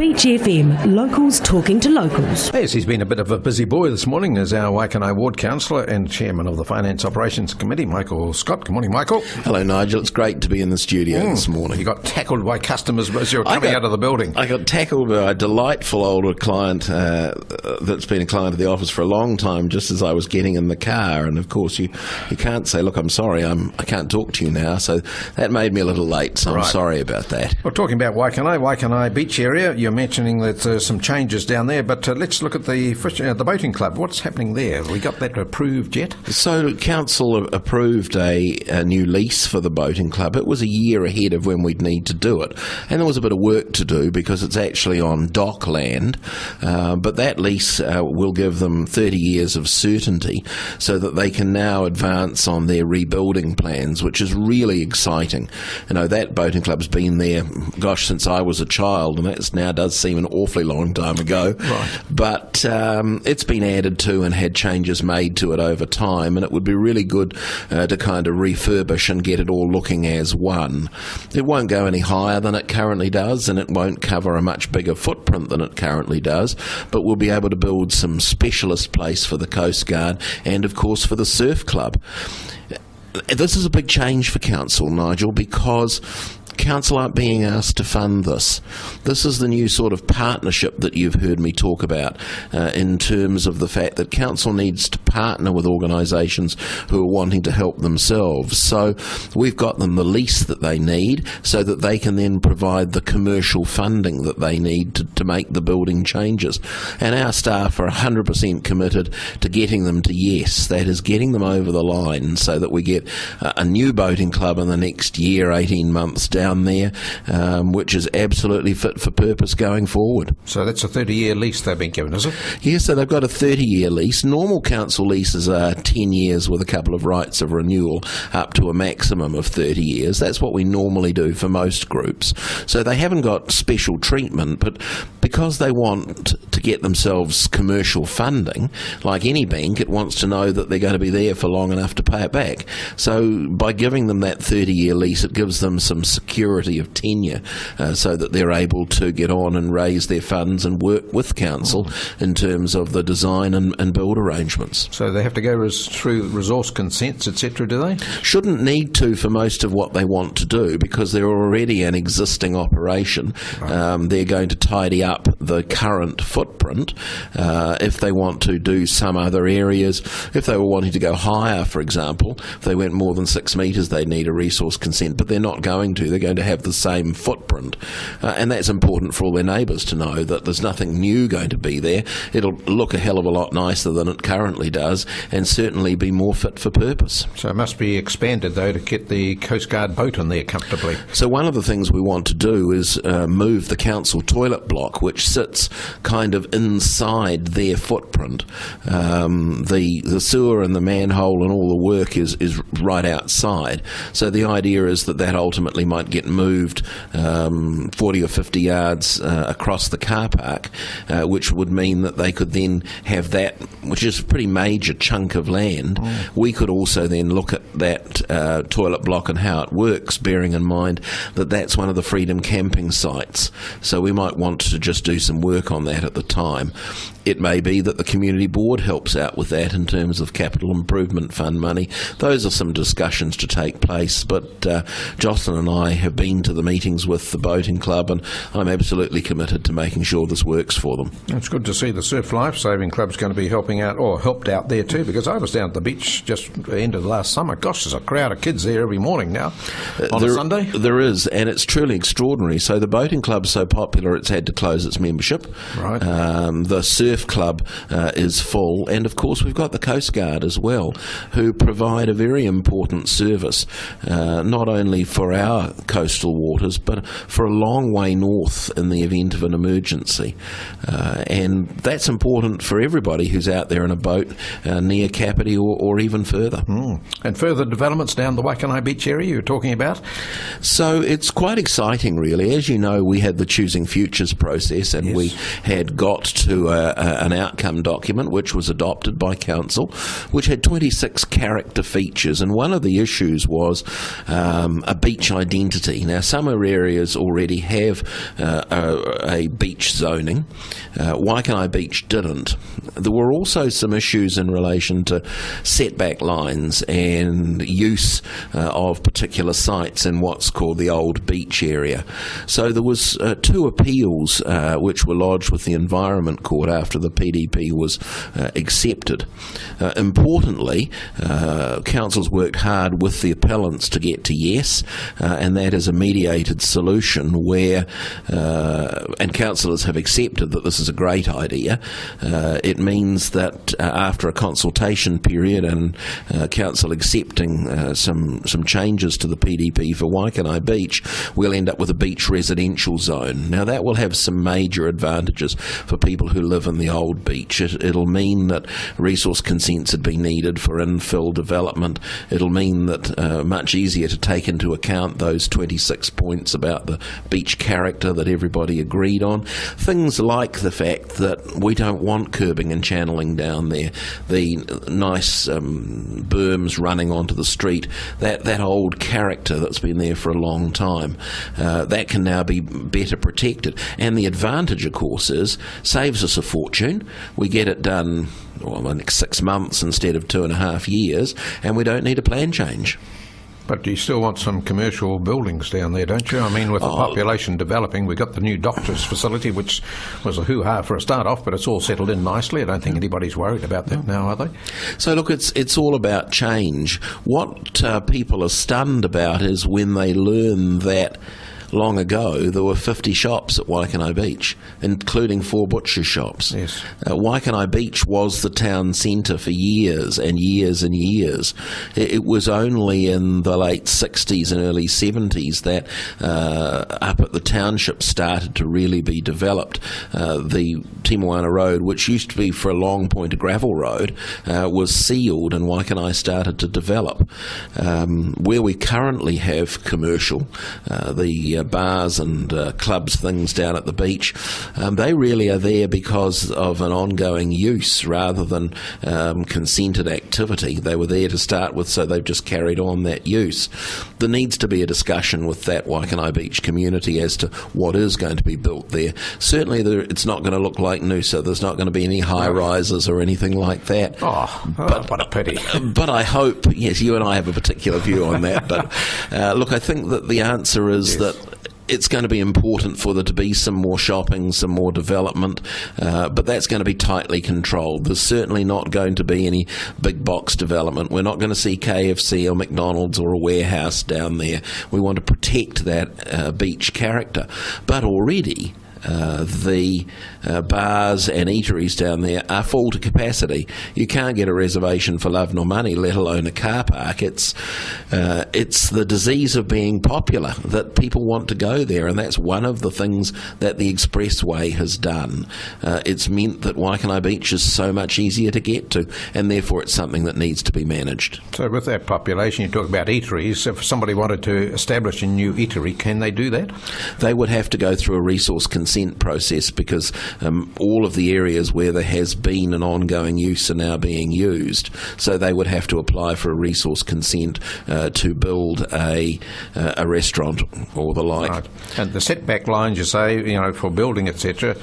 Beach FM, locals talking to locals. Yes, he's been a bit of a busy boy this morning as our Waikanae Ward Councillor and Chairman of the Finance Operations Committee, Michael Scott. Good morning, Michael. Hello, Nigel. It's great to be in the studio this morning. You got tackled by customers as you were coming out of the building. I got tackled by a delightful older client that's been a client of the office for a long time, just as I was getting in the car. And of course, you can't say, look, I'm sorry, I can't talk to you now. So that made me a little late, so I'm sorry about that. Well, talking about Waikanae Beach area, you're mentioning that there's some changes down there, but let's look at the boating club. What's happening there? Have we got that approved yet? So Council approved a new lease for the boating club. It was a year ahead of when we'd need to do it, and there was a bit of work to do because it's actually on dock land, but that lease will give them 30 years of certainty so that they can now advance on their rebuilding plans, which is really exciting. You know, that boating club's been there, gosh, since I was a child, and that now does seem an awfully long time ago. Right. But it's been added to and had changes made to it over time, and it would be really good to kind of refurbish and get it all looking as one. It won't go any higher than it currently does, and it won't cover a much bigger footprint than it currently does, but we'll be able to build some specialist place for the Coast Guard and, of course, for the surf club. This is a big change for Council, Nigel, because Council aren't being asked to fund this. This is the new sort of partnership that you've heard me talk about in terms of the fact that Council needs to partner with organisations who are wanting to help themselves. So we've got them the lease that they need so that they can then provide the commercial funding that they need to make the building changes. And our staff are 100% committed to getting them to yes, that is getting them over the line so that we get a new boating club in the next year, 18 months down there, which is absolutely fit for purpose going forward. So that's a 30-year lease they've been given, is it? Yes, so they've got a 30-year lease. Normal council leases are 10 years with a couple of rights of renewal up to a maximum of 30 years. That's what we normally do for most groups. So they haven't got special treatment, but because they want to get themselves commercial funding, like any bank, it wants to know that they're going to be there for long enough to pay it back. So by giving them that 30-year lease, it gives them some security of tenure so that they're able to get on and raise their funds and work with Council in terms of the design and build arrangements. So they have to go through resource consents, etc., do they? Shouldn't need to for most of what they want to do because they're already an existing operation. Right. They're going to tidy up the current footprint. If they want to do some other areas, if they were wanting to go higher, for example, if they went more than 6 metres, they'd need a resource consent, but they're not going to. They're going to have the same footprint. And that's important for all their neighbours to know that there's nothing new going to be there. It'll look a hell of a lot nicer than it currently does and certainly be more fit for purpose. So it must be expanded, though, to get the Coast Guard boat in there comfortably. So one of the things we want to do is move the council toilet block, which sits kind of inside their footprint. The sewer and the manhole and all the work is right outside. So the idea is that ultimately might get moved 40 or 50 yards across the car park, which would mean that they could then have that, which is a pretty major chunk of land. We could also then look at that toilet block and how it works, bearing in mind that that's one of the Freedom camping sites. So we might want to just do some work on that at the time. It may be that the community board helps out with that in terms of capital improvement fund money. Those are some discussions to take place, but Jocelyn and I have been to the meetings with the boating club, and I'm absolutely committed to making sure this works for them. It's good to see the Surf Lifesaving Club's going to be helping out, or helped out there too, because I was down at the beach just the end of last summer. Gosh, there's a crowd of kids there every morning now on a Sunday. There is, and it's truly extraordinary. So the boating club's so popular it's had to close its membership. Right. The surf club is full, and of course we've got the Coast Guard as well, who provide a very important service, not only for our coastal waters, but for a long way north in the event of an emergency. And that's important for everybody who's out there in a boat near Kapiti or even further. And further developments down the Waikanae Beach area you were talking about? So it's quite exciting, really. As you know, we had the Choosing Futures process, and we had got to an outcome document which was adopted by Council, which had 26 character features, and one of the issues was a beach identity. Now, some areas already have a beach zoning. Waikanae Beach didn't. There were also some issues in relation to setback lines and use of particular sites in what's called the Old Beach area. So there was 2 appeals which were lodged with the Environment Court after the PDP was accepted. Importantly, Council's worked hard with the appellants to get to yes, and that is a mediated solution where, and councillors have accepted that this is a great idea. It means that after a consultation period and Council accepting some changes to the PDP for Waikanae Beach, we'll end up with a beach residential zone. Now, that will have some major advantages for people who live in the Old Beach. It'll mean that resource consents would be needed for infill development. It'll mean that much easier to take into account those 26 points about the beach character that everybody agreed on. Things like the fact that we don't want curbing and channeling down there, the nice berms running onto the street, that old character that's been there for a long time, that can now be better protected. And the advantage, of course, is saves us a fortune. We get it done in 6 months instead of 2.5 years, and we don't need a plan change. But you still want some commercial buildings down there, don't you? I mean, with the population developing, we've got the new doctors' facility, which was a hoo-ha for a start off, but it's all settled in nicely. I don't think anybody's worried about that now, are they? So, look, it's all about change. What people are stunned about is when they learn that long ago there were 50 shops at Waikanae Beach, including 4 butcher shops. Yes. Waikanae Beach was the town centre for years and years and years. It was only in the late 60s and early 70s that up at the township started to really be developed. The Timuana Road, which used to be for a long point a gravel road, was sealed and Waikanae started to develop. Where we currently have commercial, the bars and clubs, things down at the beach, they really are there because of an ongoing use rather than consented activity. They were there to start with, so they've just carried on that use. There needs to be a discussion with that Waikanae Beach community as to what is going to be built there. Certainly it's not going to look like Noosa. There's not going to be any high-rises or anything like that. But what a pity. But I hope, yes, you and I have a particular view on that, but look, I think that the answer is that it's going to be important for there to be some more shopping, some more development, but that's going to be tightly controlled. There's certainly not going to be any big box development. We're not going to see KFC or McDonald's or a warehouse down there. We want to protect that beach character. But already the bars and eateries down there are full to capacity. You can't get a reservation for love nor money, let alone a car park. It's the disease of being popular that people want to go there, and that's one of the things that the expressway has done. It's meant that Waikanae Beach is so much easier to get to, and therefore it's something that needs to be managed. So with that population, you talk about eateries. If somebody wanted to establish a new eatery, can they do that? They would have to go through a resource consent process because all of the areas where there has been an ongoing use are now being used. So they would have to apply for a resource consent to build a restaurant or the like. Right. And the setback lines, you say, for building, etc.,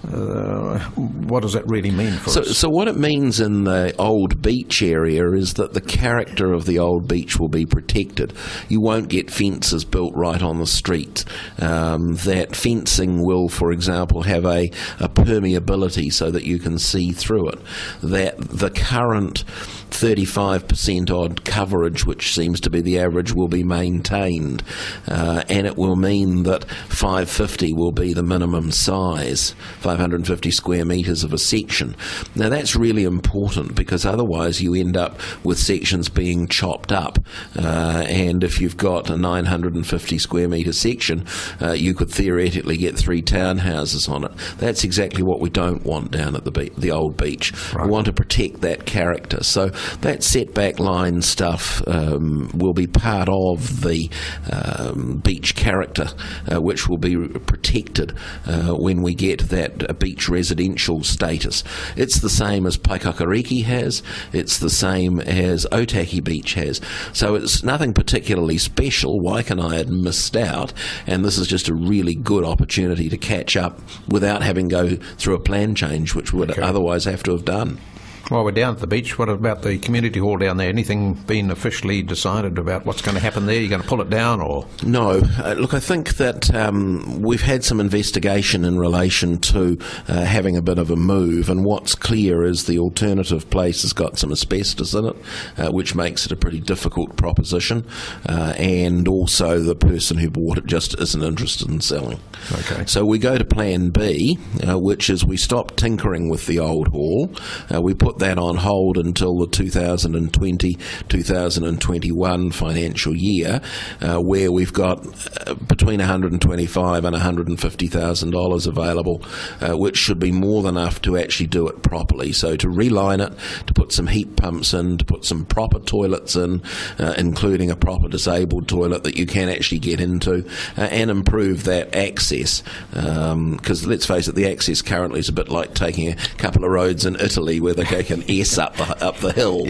what does that really mean for us? So what it means in the Old Beach area is that the character of the Old Beach will be protected. You won't get fences built right on the street. That fencing will, for example, have a permeability so that you can see through it. That the current 35% odd coverage, which seems to be the average, will be maintained, and it will mean that 550 will be the minimum size, 550 square metres of a section. Now that's really important because otherwise you end up with sections being chopped up, and if you've got a 950 square metre section, you could theoretically get 3 townhouses on it. That's exactly what we don't want down at the Old Beach. Right. We want to protect that character. So that setback line stuff will be part of the beach character, which will be protected when we get that beach residential status. It's the same as Paikakariki has, it's the same as Otaki Beach has. So it's nothing particularly special. Waikanae had missed out, and this is just a really good opportunity to catch up without having to go through a plan change, which would otherwise have to have done. While we're down at the beach, what about the community hall down there? Anything been officially decided about what's going to happen there? You're going to pull it down, or...? No. Look, I think that we've had some investigation in relation to having a bit of a move, and what's clear is the alternative place has got some asbestos in it, which makes it a pretty difficult proposition, and also the person who bought it just isn't interested in selling. Okay. So we go to Plan B, which is we stop tinkering with the old hall. We put that on hold until the 2020-2021 financial year, where we've got between $125,000 and $150,000 available, which should be more than enough to actually do it properly. So to reline it, to put some heat pumps in, to put some proper toilets in, including a proper disabled toilet that you can actually get into, and improve that access. Because let's face it, the access currently is a bit like taking a couple of roads in Italy where they take an S up the hill.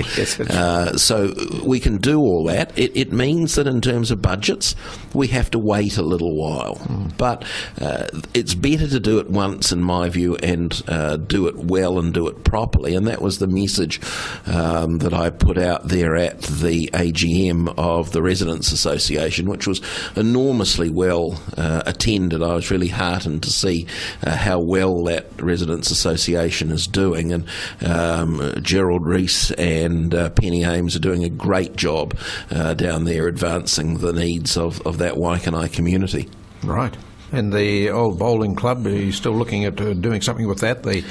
So we can do all that. It means that in terms of budgets, we have to wait a little while. But it's better to do it once, in my view, and do it well and do it properly. And that was the message that I put out there at the AGM of the Residents Association, which was enormously well attended. I was really heartened to see how well that Residents Association is doing. And Gerald Rees and Penny Ames are doing a great job down there advancing the needs of that Waikanae community. Right. And the old bowling club, are you still looking at doing something with that, the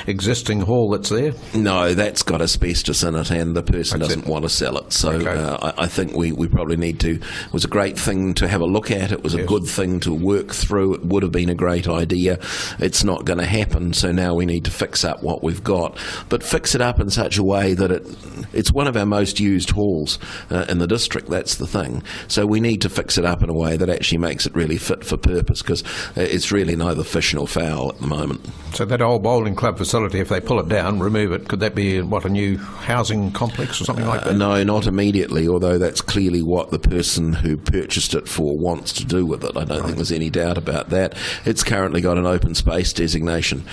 existing hall that's there? No, that's got asbestos in it, and the person doesn't want to sell it. So I think we probably need to. It was a great thing to have a look at. It was a good thing to work through. It would have been a great idea. It's not going to happen, so now we need to fix up what we've got. But fix it up in such a way that it's one of our most used halls in the district. That's the thing. So we need to fix it up in a way that actually makes it really fit for purpose, because it's really neither fish nor fowl at the moment. So that old bowling club facility, if they pull it down, remove it, could that be, a new housing complex or something like that? No, not immediately, although that's clearly what the person who purchased it for wants to do with it. I don't think there's any doubt about that. It's currently got an open space designation,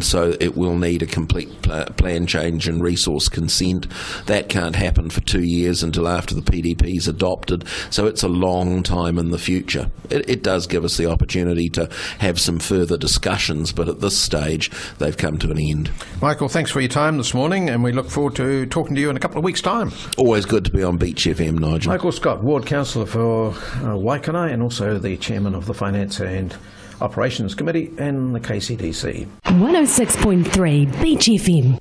so it will need a complete plan change and resource consent. That can't happen for 2 years until after the PDP is adopted, so it's a long time in the future. It does give us the opportunity to have some further discussions, but at this stage they've come to an end. Michael, thanks for your time this morning, and we look forward to talking to you in a couple of weeks' time. Always good to be on Beach FM, Nigel. Michael Scott, Ward Councillor for Waikanae, and also the Chairman of the Finance and Operations Committee and the KCDC. 106.3 Beach FM.